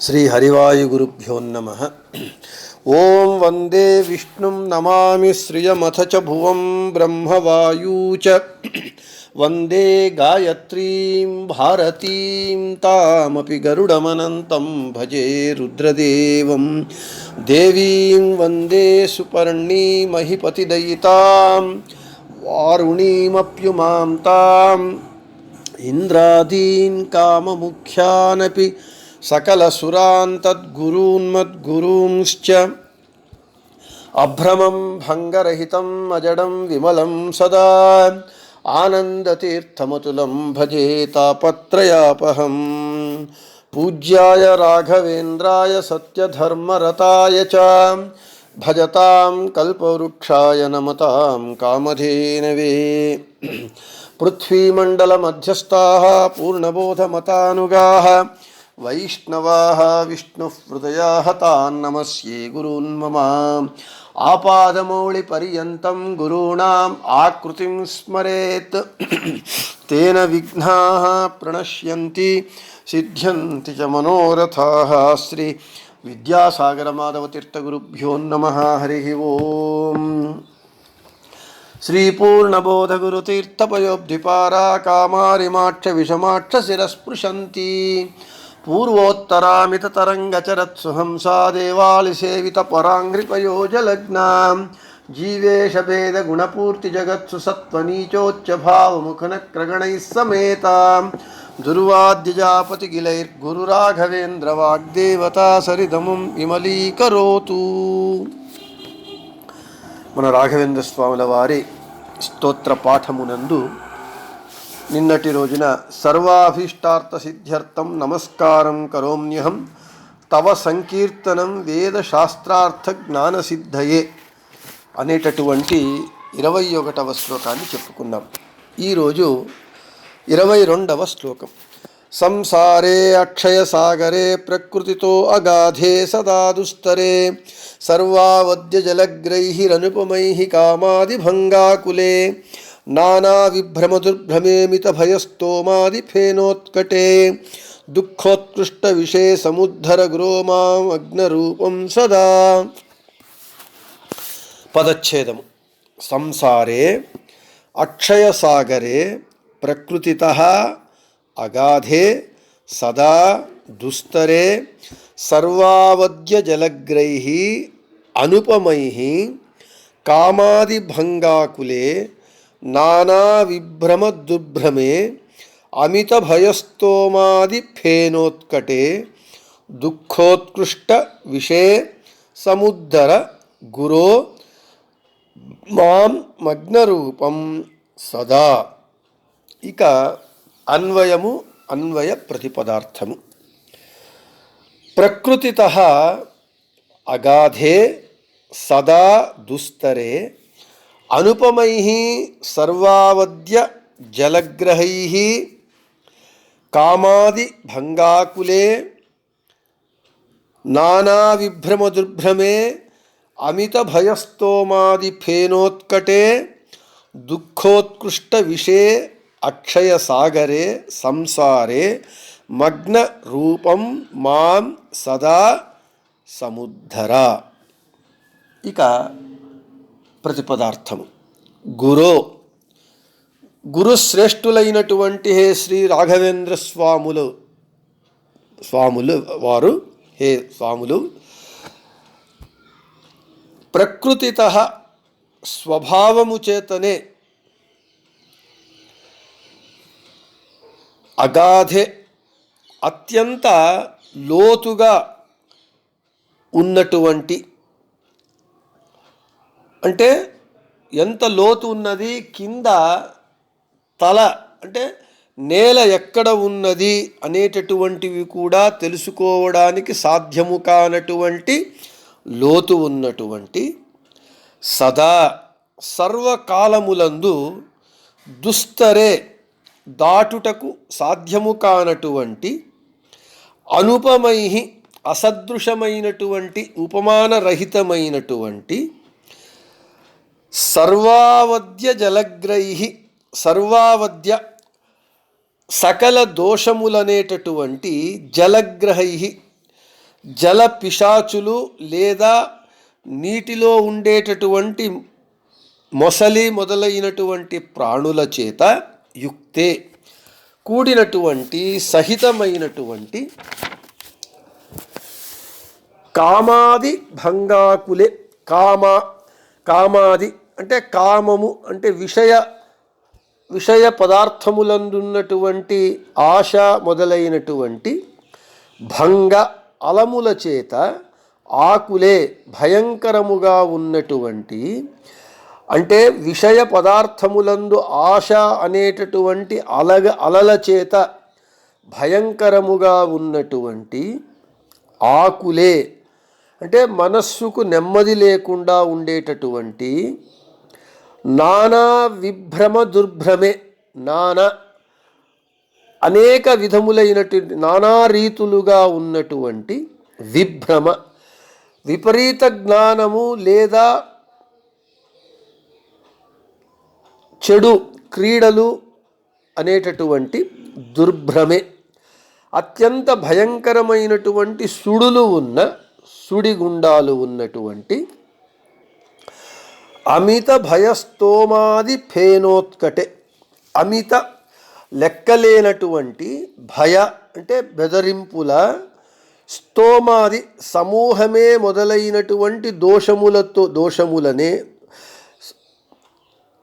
श्री हरिवायुगुरुभ्यो नमः। ओं वंदे विष्णुं नमामि श्रियमथ च भुवं ब्रह्मवायू च वंदे गायत्रीं भारतीं तामपि गरुडमनन्तं भजे रुद्रदेवं देवीं वंदे सुपर्णीमहिपतिदयितां वारुणीमप्युमां ताम् इंद्रादीन् काममुख्यानपि सकलसुरान् तद्गुरून्मद्गुरूंश्च अभ्रमं भङ्गरहितम् अजडं विमलं सदा आनन्दतीर्थमतुलं भजे तापत्रयापहम्। पूज्याय राघवेन्द्राय सत्यधर्मरताय च भजतां कल्पवृक्षाय नमतां कामधेनवे। पृथ्वीमण्डलमध्यस्थाः पूर्णबोधमतानुगाः वैष्णवाः विष्णुहृदयाः तान् नमस्ये गुरून् मम। आपादमौलिपर्यन्तं गुरूणाम् आकृतिं स्मरेत् तेन विघ्नाः प्रणश्यन्ति सिद्ध्यन्ति च मनोरथाः। श्री विद्यासागरमाधवतीर्थगुरुभ्यो नमः। हरिः ओम्। श्री पूर्णबोधगुरुतीर्थपयोब्धिपारा कामारिमाक्ष विषमाक्ष शिरस्पृशन्ति पूर्वोत्तरामिततरङ्गचरत्सुहंसा देवालिसेवितपराङ्घ्रिपयोजलग्नां जीवेशभेदगुणपूर्तिजगत्सु सत्त्वनीचोच्चभावमुखनक्रगणैः समेतां दुर्वाद्यजापतिगिलैर्गुरुराघवेन्द्रवाग्देवता सरिदमुं विमलीकरोतु। మన రాఘవేంద్ర స్వాముల వారి స్తోత్ర పాఠమునందు నిన్నటి రోజున సర్వాభీష్టార్థ సిద్ధ్యర్థం నమస్కారం కరోమ్యహం తవ సంకీర్తనం వేద శాస్త్రార్థ జ్ఞాన సిద్ధయే అనేటటువంటి 21వ శ్లోకాన్ని చెప్పుకున్నాం. ఈరోజు 22వ శ్లోకం. సంసారే అక్షయ సాగరే ప్రకృతితో అగాధే సదా దుస్తరే సర్వావద్య జలగ్రైహిరనుపమైః కామాదిభంగాకులే నానా విభ్రమ దుర్భ్రమేమిత భయస్తోమాది ఫేనోత్కటే దుఃఖోత్కృష్ట విషే సముద్ధర గురో మాం అగ్నరూపం సదా. పదచ్ఛేదము. సంసారే అక్షయ సాగరే ప్రకృతితః అగాధే సదా దుస్తరే సర్వావద్య జలగ్రైః అనుపమైః కామాదిభంగాకులే నానా విభ్రమ దుర్భ్రమే అమిత భయస్తోమాది ఫేనోత్కటే దుఃఖోత్కృష్ట విషే సముద్ధర గురో మాం మగ్నరూపం సదా. ఇక అన్వయము, అన్వయ ప్రతిపదార్థము. ప్రకృతితః అగాధే సదా దుస్తరే అనుపమైః సర్వావద్య జలగ్రహైః కామాది భంగాకులే నానా విభ్రమ దుర్భ్రమే అమిత భయస్తోమాది ఫేనోత్కటే దుఃఖోత్కృష్ట విషే అక్షయ సాగరే సంసారే మగ్న రూపం మాం సదా సముద్ధర. ఇక ప్రతిపదార్థము. గురో, గురుశ్రేష్ఠులైనటువంటి హే శ్రీ రాఘవేంద్ర స్వాములు వారు, హే స్వాములు, ప్రకృతితః స్వభావము చేతనే అగాధే అత్యంత లోతుగా ఉన్నటువంటి, అంటే ఎంత లోతు ఉన్నది, కింద తల అంటే నేల ఎక్కడ ఉన్నది అనేటటువంటివి కూడా తెలుసుకోవడానికి సాధ్యము కానటువంటి లోతు ఉన్నటువంటి, సదా సర్వకాలములందు దుస్తరే దాటుటకు సాధ్యము కానటువంటి, అనుపమైః అసదృశమైనటువంటి ఉపమానరహితమైనటువంటి, సర్వావద్య జలగ్రైః సర్వావద్య సకల దోషములనేటటువంటి జలగ్రహై జల పిశాచులు లేదా నీటిలో ఉండేటటువంటి మొసలి మొదలైనటువంటి ప్రాణుల చేత యుక్తే కూడినటువంటి సహితమైనటువంటి కామాది భంగాకులే. కామాది అంటే కామము అంటే విషయ పదార్థములందున్నటువంటి ఆశ మొదలైనటువంటి భంగ అలముల చేత ఆకులే భయంకరముగా ఉన్నటువంటి, అంటే విషయ పదార్థములందు ఆశ అనేటటువంటి అలల చేత భయంకరముగా ఉన్నటువంటి ఆకులే, అంటే మనస్సుకు నెమ్మది లేకుండా ఉండేటటువంటి నానా విభ్రమ దుర్భ్రమే, అనేక విధములైనటువంటి నానా రీతులుగా ఉన్నటువంటి విభ్రమ విపరీత జ్ఞానము లేదా చెడు క్రీడలు అనేటటువంటి దుర్భ్రమే, అత్యంత భయంకరమైనటువంటి సుడిగుండాలు ఉన్నటువంటి అమిత భయస్తోమాది ఫేనోత్కటే. అమిత లెక్కలేనటువంటి భయ అంటే బెదరింపుల, స్తోమాది సమూహమే మొదలైనటువంటి దోషములనే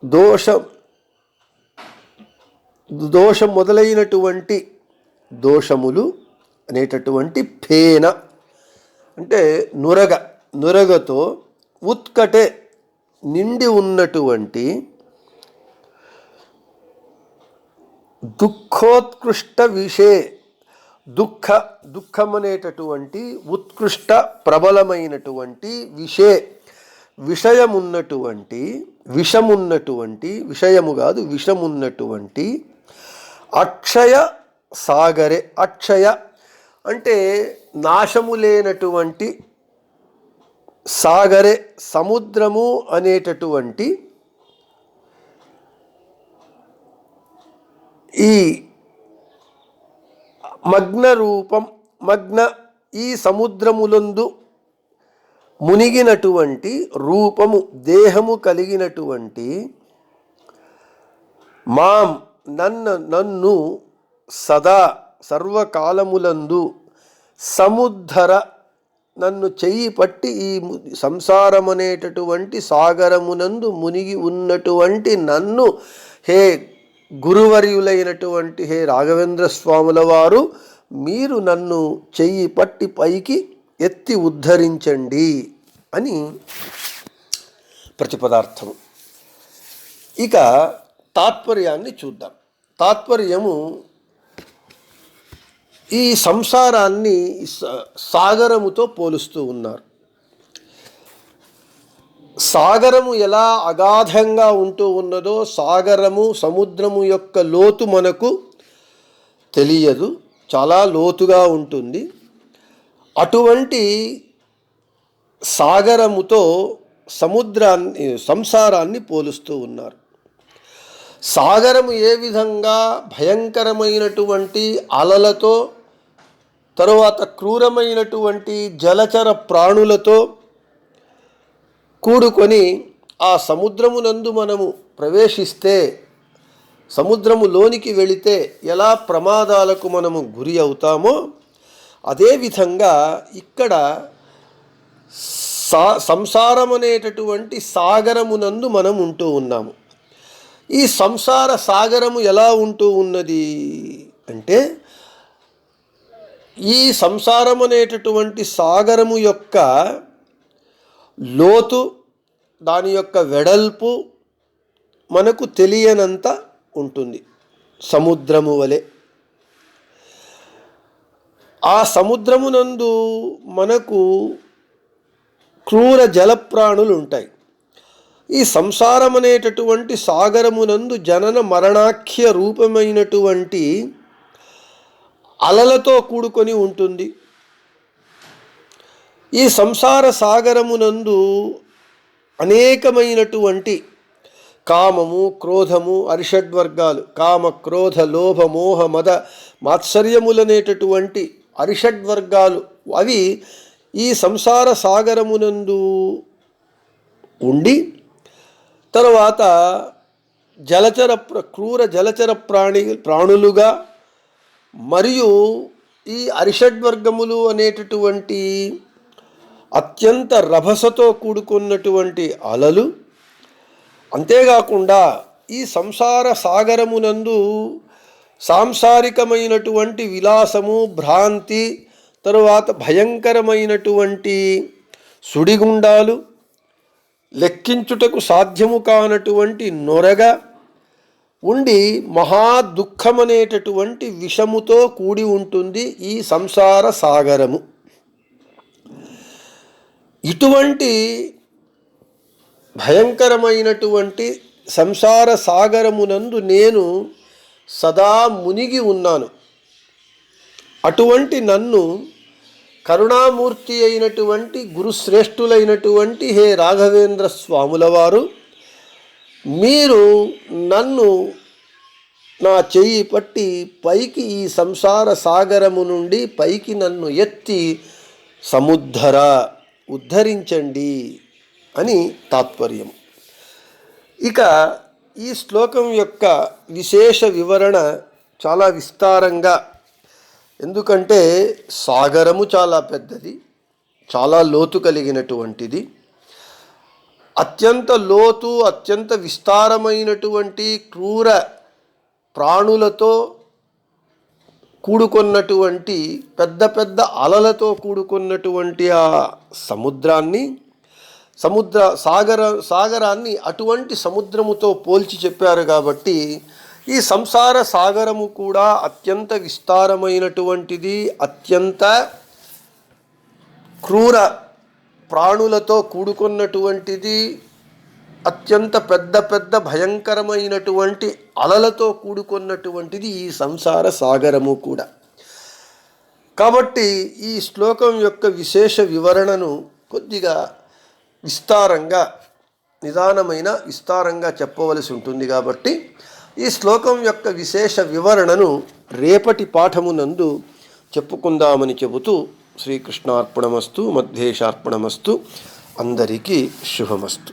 దోషం మొదలైనటువంటి దోషములు అనేటటువంటి ఫేన అంటే నురగతో ఉత్కటే నిండి ఉన్నటువంటి దుఃఖోత్కృష్ట దుఃఖం అనేటటువంటి ఉత్కృష్ట ప్రబలమైనటువంటి విషమున్నటువంటి అక్షయ సాగరే. అక్షయ అంటే నాశము లేనటువంటి సాగరే సముద్రము అనేటటువంటి ఈ ఈ సముద్రములందు మునిగినటువంటి రూపము దేహము కలిగినటువంటి నన్ను సదా సర్వకాలములందు సముద్ధర నన్ను చెయ్యి పట్టి ఈ సంసారమనేటటువంటి సాగరమునందు మునిగి ఉన్నటువంటి నన్ను హే గురువర్యులైనటువంటి హే రాఘవేంద్ర స్వాముల వారు మీరు నన్ను చెయ్యి పట్టి పైకి ఎత్తి ఉద్ధరించండి అని ప్రతిపదార్థము. ఇక తాత్పర్యాన్ని చూద్దాం. తాత్పర్యము ఈ సంసారాన్ని సాగరముతో పోలుస్తూ ఉన్నారు. సాగరము ఎలా అగాధంగా ఉంటూ ఉన్నదో సముద్రము యొక్క లోతు మనకు తెలియదు, చాలా లోతుగా ఉంటుంది. అటువంటి సాగరముతో సంసారాన్ని పోలుస్తూ ఉన్నారు. సాగరము ఏ విధంగా భయంకరమైనటువంటి అలలతో, తరువాత క్రూరమైనటువంటి జలచర ప్రాణులతో కూడుకొని ఆ సముద్రమునందు మనము ప్రవేశిస్తే, సముద్రములోనికి వెళితే ఎలా ప్రమాదాలకు మనము గురి అవుతామో, అదేవిధంగా ఇక్కడ సంసారం అనేటటువంటి సాగరమునందు మనం ఉంటూ ఉన్నాము. ఈ సంసార సాగరము ఎలా ఉంటూ ఉన్నది అంటే, ఈ సంసారం అనేటటువంటి సాగరము యొక్క లోతు, దాని యొక్క వెడల్పు మనకు తెలియనంత ఉంటుంది. సముద్రము వలె ఆ సముద్రమునందు మనకు క్రూర జలప్రాణులు ఉంటాయి. ఈ సంసారం అనేటటువంటి సాగరమునందు జనన మరణాఖ్య రూపమైనటువంటి అలలతో కూడుకొని ఉంటుంది. ఈ సంసార సాగరమునందు అనేకమైనటువంటి కామము, క్రోధము, అరిషడ్వర్గాలు, కామ, క్రోధ, లోభ, మోహ, మద, మాత్సర్యములనేటటువంటి అరిషడ్వర్గాలు అవి ఈ సంసార సాగరమునందు ఉండి తర్వాత క్రూర జలచర ప్రాణులుగా మరియు ఈ అరిషడ్వర్గములు అనేటటువంటి అత్యంత రభసతో కూడుకున్నటువంటి అలలు, అంతేకాకుండా ఈ సంసార సాగరమునందు సాంసారికమైనటువంటి విలాసము, భ్రాంతి, తరువాత భయంకరమైనటువంటి సుడిగుండాలు, లెక్కించుటకు సాధ్యము కానటువంటి నొరగ ఉండి మహా దుఃఖమనేటటువంటి విషముతో కూడి ఉంటుంది ఈ సంసార సాగరము. ఇటువంటి భయంకరమైనటువంటి సంసార సాగరమునందు నేను సదా మునిగి ఉన్నాను. అటువంటి నన్ను కరుణామూర్తి అయినటువంటి గురుశ్రేష్ఠులైనటువంటి హే రాఘవేంద్ర స్వాముల వారు, మీరు నన్ను నా చెయ్యి పట్టి పైకి ఈ సంసార సాగరము నుండి పైకి నన్ను ఎత్తి ఉద్ధరించండి అని తాత్పర్యం. ఇక ఈ శ్లోకం యొక్క విశేష వివరణ చాలా విస్తారంగా, ఎందుకంటే సాగరము చాలా పెద్దది, చాలా లోతు కలిగినటువంటిది, అత్యంత లోతు అత్యంత విస్తారమైనటువంటి క్రూర ప్రాణులతో కూడుకున్నటువంటి పెద్ద పెద్ద అలలతో కూడుకున్నటువంటి ఆ సాగరాన్ని అటువంటి సముద్రముతో పోల్చి చెప్పారు. కాబట్టి ఈ సంసార సాగరము కూడా అత్యంత విస్తారమైనటువంటిది, అత్యంత క్రూర ప్రాణులతో కూడుకున్నటువంటిది, అత్యంత పెద్ద పెద్ద భయంకరమైనటువంటి అలలతో కూడుకున్నటువంటిది ఈ సంసార సాగరము కూడా. కాబట్టి ఈ శ్లోకం యొక్క విశేష వివరణను కొద్దిగా విస్తారంగా చెప్పవలసి ఉంటుంది. కాబట్టి ఈ శ్లోకం యొక్క విశేష వివరణను రేపటి పాఠమునందు చెప్పుకుందామని చెబుతూ శ్రీకృష్ణార్పణమస్తు, మధ్యేశార్పణమస్తు. అందరికీ శుభమస్తు.